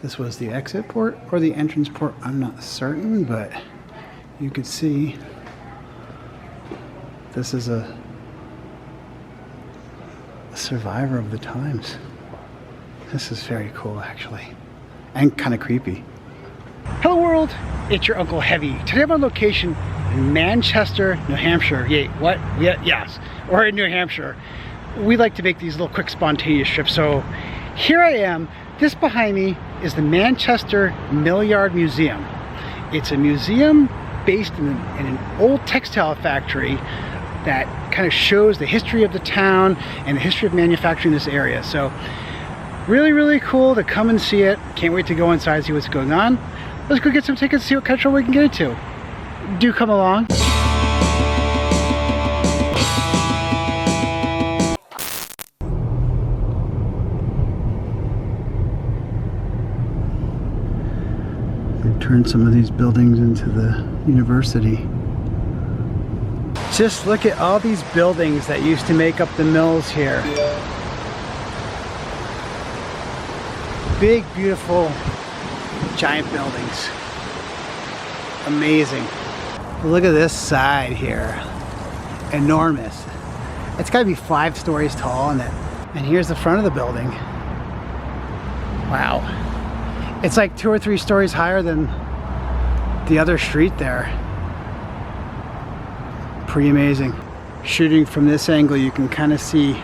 This was the exit port or the entrance port, I'm not certain, but you could see this is a survivor of the times. This is very cool actually, and kind of creepy. Hello world, it's your Unkle Heavy. Today I'm on location in Manchester, New Hampshire. Yay, what? Yeah, yes, or in New Hampshire. We like to make these little quick spontaneous trips, so here I am. This behind me is the Amoskeag Millyard Museum. It's a museum based in an old textile factory that kind of shows the history of the town and the history of manufacturing in this area. So really, really cool to come and see it. Can't wait to go inside and see what's going on. Let's go get some tickets and see what kind of trouble we can get into. Do come along. They've turned some of these buildings into the university. Just look at all these buildings that used to make up the mills here. Big, beautiful, giant buildings. Amazing. Look at this side here. Enormous. It's got to be 5 stories tall, and here's the front of the building. Wow. It's like 2 or 3 stories higher than the other street there. Pretty amazing. Shooting from this angle, you can kind of see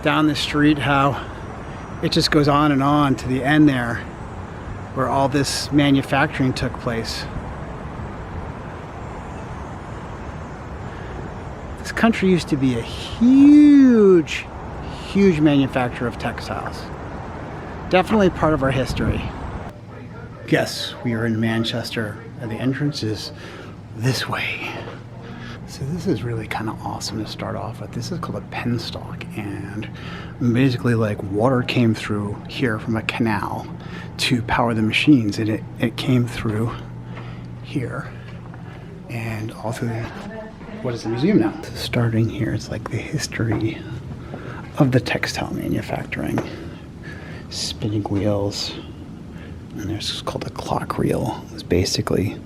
down the street how it just goes on and on to the end there where all this manufacturing took place. This country used to be a huge, huge manufacturer of textiles. Definitely part of our history. Yes, we are in Manchester, and the entrance is this way. So this is really kind of awesome to start off with. This is called a penstock, and basically like water came through here from a canal to power the machines, and it came through here and all through what is the museum now. So starting here, it's like the history of the textile manufacturing. Spinning wheels, and there's called a clock reel. It's basically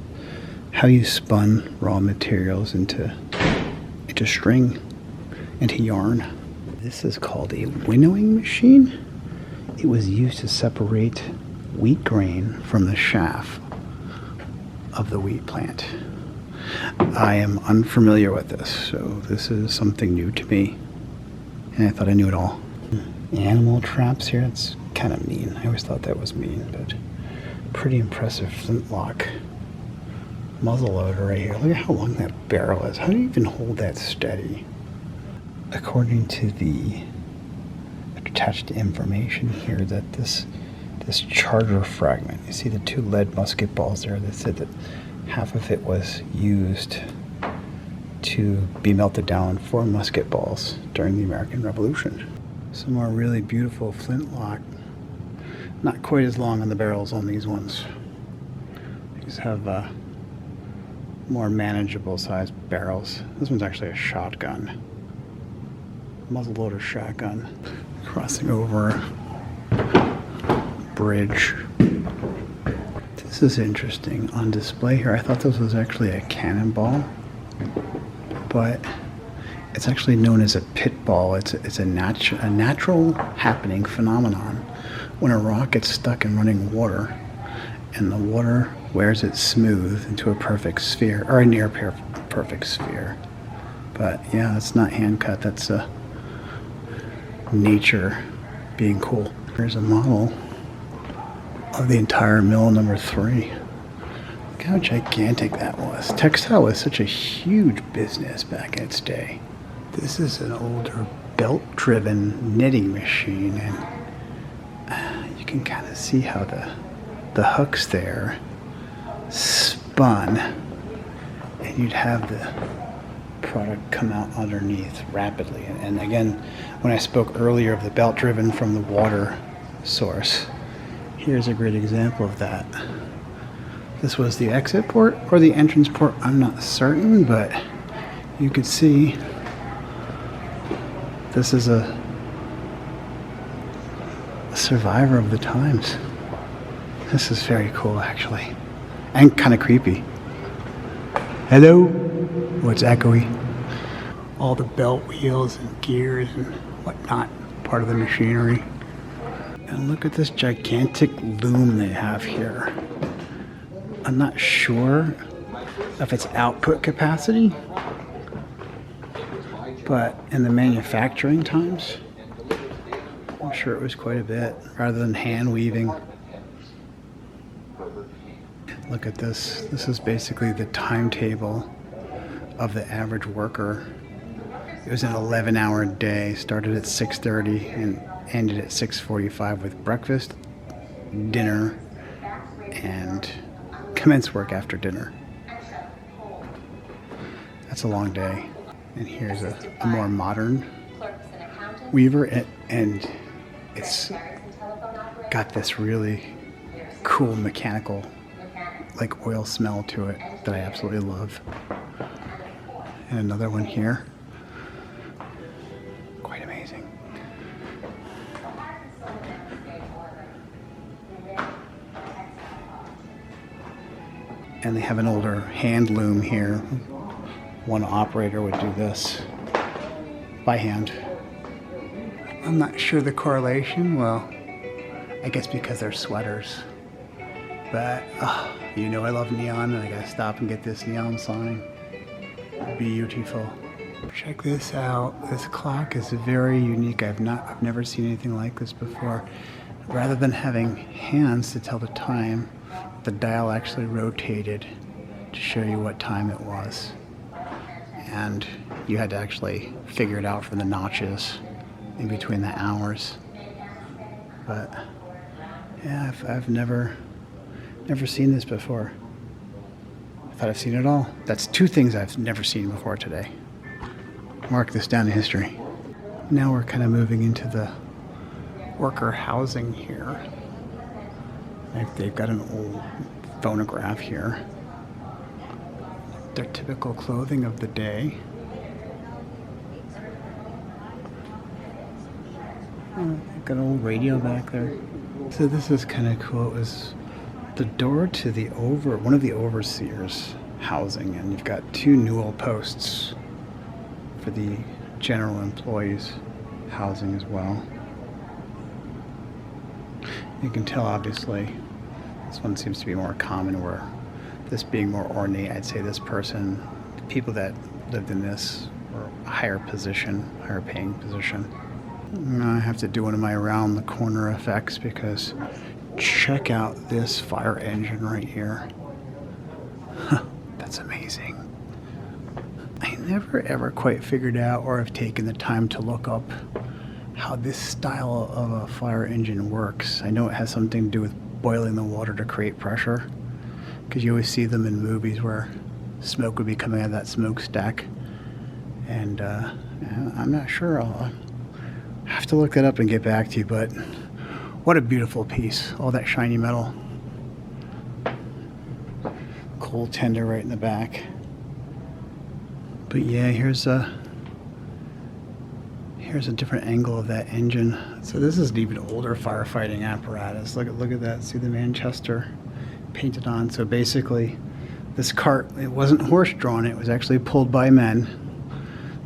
how you spun raw materials into string, into yarn. This is called a winnowing machine. It was used to separate wheat grain from the chaff of the wheat plant. I am unfamiliar with this, so this is something new to me, and I thought I knew it all. Animal traps here, it's kind of mean. I always thought that was mean, but pretty impressive flintlock muzzle loader right here. Look at how long that barrel is. How do you even hold that steady? According to the attached information here, that this charger fragment, you see the 2 lead musket balls there, they said that half of it was used to be melted down for musket balls during the American Revolution. Some more really beautiful flintlock. Not quite as long on the barrels on these ones. These have more manageable sized barrels. This one's actually a shotgun. Muzzleloader shotgun. Crossing over bridge. This is interesting. On display here, I thought this was actually a cannonball, but it's actually known as a pit ball. It's a natural happening phenomenon when a rock gets stuck in running water, and the water wears it smooth into a perfect sphere, or a near perfect sphere. But yeah, that's not hand cut. That's nature being cool. Here's a model of the entire mill number 3. Look how gigantic that was. Textile was such a huge business back in its day. This is an older belt-driven knitting machine, and you can kind of see how the hooks there spun, and you'd have the product come out underneath rapidly. And again, when I spoke earlier of the belt driven from the water source, here's a great example of that. This was the exit port or the entrance port, I'm not certain, but you could see this is a survivor of the times. This is very cool, actually. And kind of creepy. Hello? What's echoey? All the belt wheels and gears and whatnot, part of the machinery. And look at this gigantic loom they have here. I'm not sure if it's output capacity, but in the manufacturing times, I'm sure it was quite a bit, rather than hand weaving. Look at this. This is basically the timetable of the average worker. It was an 11-hour day, started at 6:30 and ended at 6:45 with breakfast, dinner, and commence work after dinner. That's a long day. And here's a more modern weaver, and it's got this really cool mechanical, like oil smell to it that I absolutely love. And another one here. Quite amazing. And they have an older hand loom here. One operator would do this by hand. I'm not sure the correlation. Well, I guess because they're sweaters. But, you know I love neon, and I gotta stop and get this neon sign. Beautiful. Check this out. This clock is very unique. I've never seen anything like this before. Rather than having hands to tell the time, the dial actually rotated to show you what time it was. And you had to actually figure it out from the notches in between the hours. But yeah, I've never seen this before. I thought I've seen it all. That's two things I've never seen before today. Mark this down in history. Now we're kind of moving into the worker housing here. They've got an old phonograph here. Their typical clothing of the day. Oh, they've got an old radio back there. So this is kind of cool. It was the door to the one of the overseers' housing, and you've got two newel posts for the general employees' housing as well. You can tell, obviously, this one seems to be more common, where this being more ornate, I'd say this person, the people that lived in this were a higher position, higher paying position. I have to do one of my around the corner effects, because check out this fire engine right here. That's amazing. I never ever quite figured out, or have taken the time to look up, how this style of a fire engine works. I know it has something to do with boiling the water to create pressure, because you always see them in movies where smoke would be coming out of that smokestack. And I'm not sure. I'll have to look that up and get back to you, but what a beautiful piece. All that shiny metal. Coal tender right in the back. But yeah, here's a different angle of that engine. So this is an even older firefighting apparatus. Look at that. See the Manchester painted on. So basically, this cart, it wasn't horse-drawn. It was actually pulled by men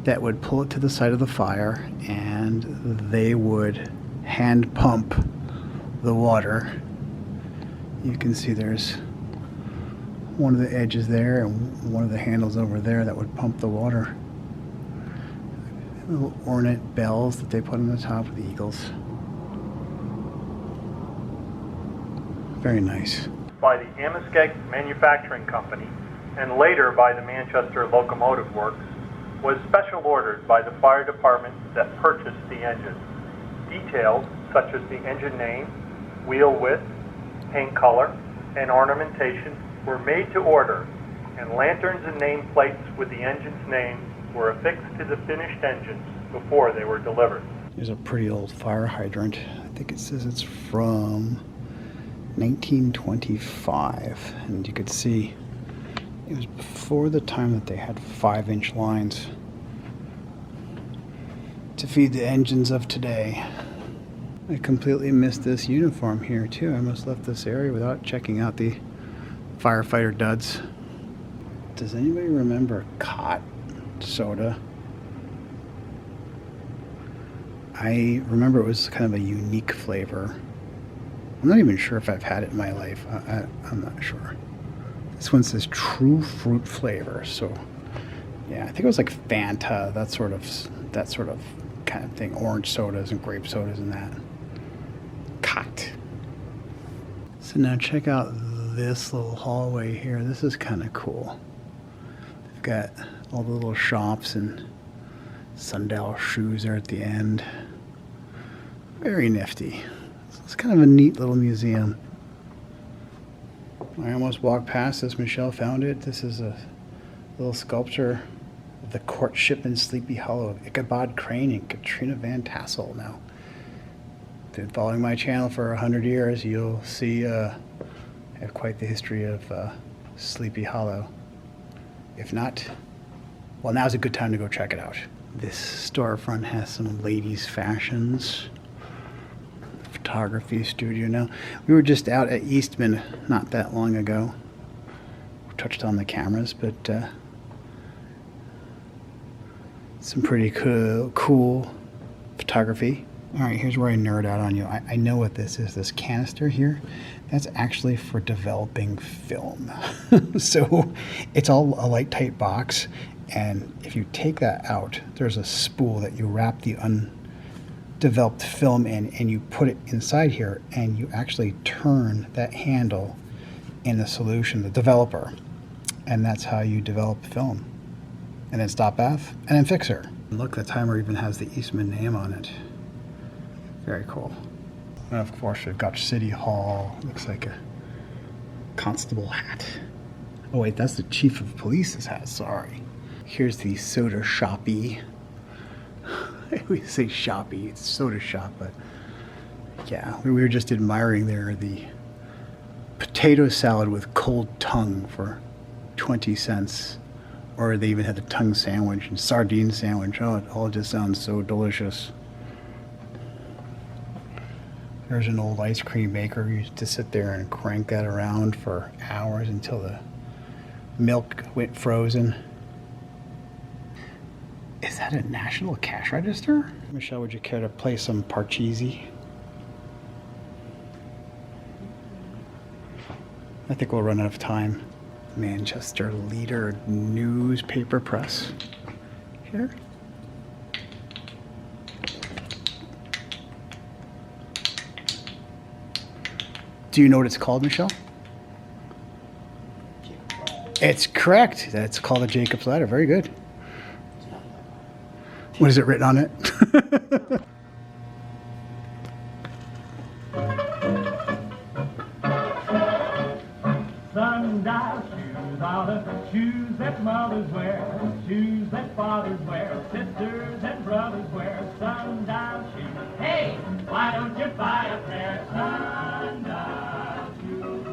that would pull it to the side of the fire, and they would hand pump the water. You can see there's one of the edges there and one of the handles over there that would pump the water. Little ornate bells that they put on the top of the eagles. Very nice. By the Amoskeag Manufacturing Company, and later by the Manchester Locomotive Works, was special ordered by the fire department that purchased the engine. Details such as the engine name, wheel width, paint color, and ornamentation were made to order, and lanterns and nameplates with the engine's name were affixed to the finished engines before they were delivered. There's a pretty old fire hydrant. I think it says it's from 1925, and you could see it was before the time that they had 5-inch lines to feed the engines of today. I completely missed this uniform here too. I almost left this area without checking out the firefighter duds. Does anybody remember Cot soda? I remember it was kind of a unique flavor. I'm not even sure if I've had it in my life. I'm not sure. This one says true fruit flavor. So yeah, I think it was like Fanta, that sort of kind of thing. Orange sodas and grape sodas and that. Cot. So now check out this little hallway here. This is kind of cool. They've got all the little shops and sundial shoes there at the end. Very nifty. It's kind of a neat little museum. I almost walked past this. Michelle found it. This is a little sculpture of the courtship in Sleepy Hollow of Ichabod Crane and Katrina Van Tassel. Now, if you've been following my channel for 100 years, you'll see I have quite the history of Sleepy Hollow. If not, well, now's a good time to go check it out. This storefront has some ladies' fashions. Photography studio. Now, we were just out at Eastman not that long ago. We touched on the cameras, but some pretty cool photography. All right, here's where I nerd out on you. I know what this is. This canister here, that's actually for developing film. So it's all a light tight box, and if you take that out, there's a spool that you wrap the undeveloped film in, and you put it inside here, and you actually turn that handle in the solution, the developer, and that's how you develop film. And then stop bath, and then fixer. Look, the timer even has the Eastman name on it. Very cool. And of course, we've got City Hall. Looks like a constable hat. Oh wait, that's the chief of police's hat, sorry. Here's the soda shoppy. We say shoppy, it's soda shop, but yeah, we were just admiring there the potato salad with cold tongue for 20 cents. Or they even had the tongue sandwich and sardine sandwich. Oh, it all just sounds so delicious. There's an old ice cream maker. You used to sit there and crank that around for hours until the milk went frozen. Is that a national cash register? Michelle, would you care to play some Parcheesi? I think we'll run out of time. Manchester Leader newspaper press. Here. Do you know what it's called, Michelle? It's correct. That's called a Jacob's Ladder. Very good. What is it written on it? Sundial shoes are the shoes that mothers wear, shoes that fathers wear, sisters and brothers wear. Sundial shoes. Hey, why don't you buy a pair of sundial shoes?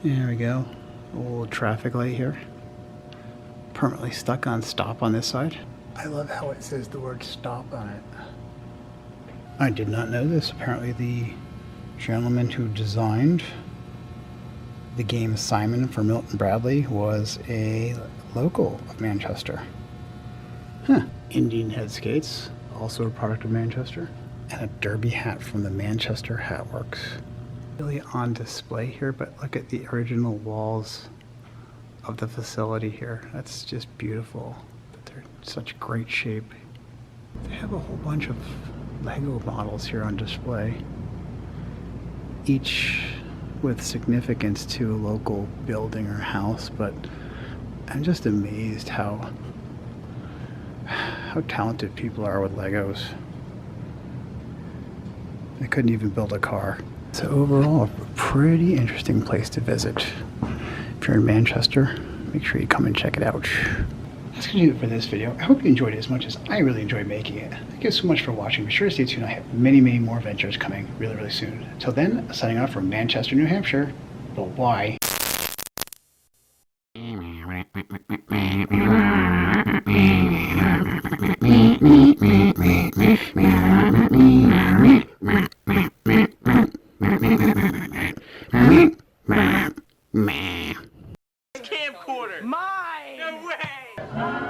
There we go. A little traffic light here. Permanently stuck on stop on this side. I love how it says the word stop on it. I did not know this. Apparently the gentleman who designed the game Simon for Milton Bradley was a local of Manchester. Huh. Indian head skates, also a product of Manchester. And a derby hat from the Manchester Hat Works. Really on display here, but look at the original walls of the facility here. That's just beautiful. They're in such great shape. They have a whole bunch of Lego models here on display, each with significance to a local building or house, but I'm just amazed how talented people are with Legos. They couldn't even build a car. So overall, a pretty interesting place to visit. If you're in Manchester, make sure you come and check it out. That's going to do it for this video. I hope you enjoyed it as much as I really enjoyed making it. Thank you so much for watching. Be sure to stay tuned. I have many, many more adventures coming really, really soon. Until then, signing off from Manchester, New Hampshire. But why? Camcorder. Mine. No way.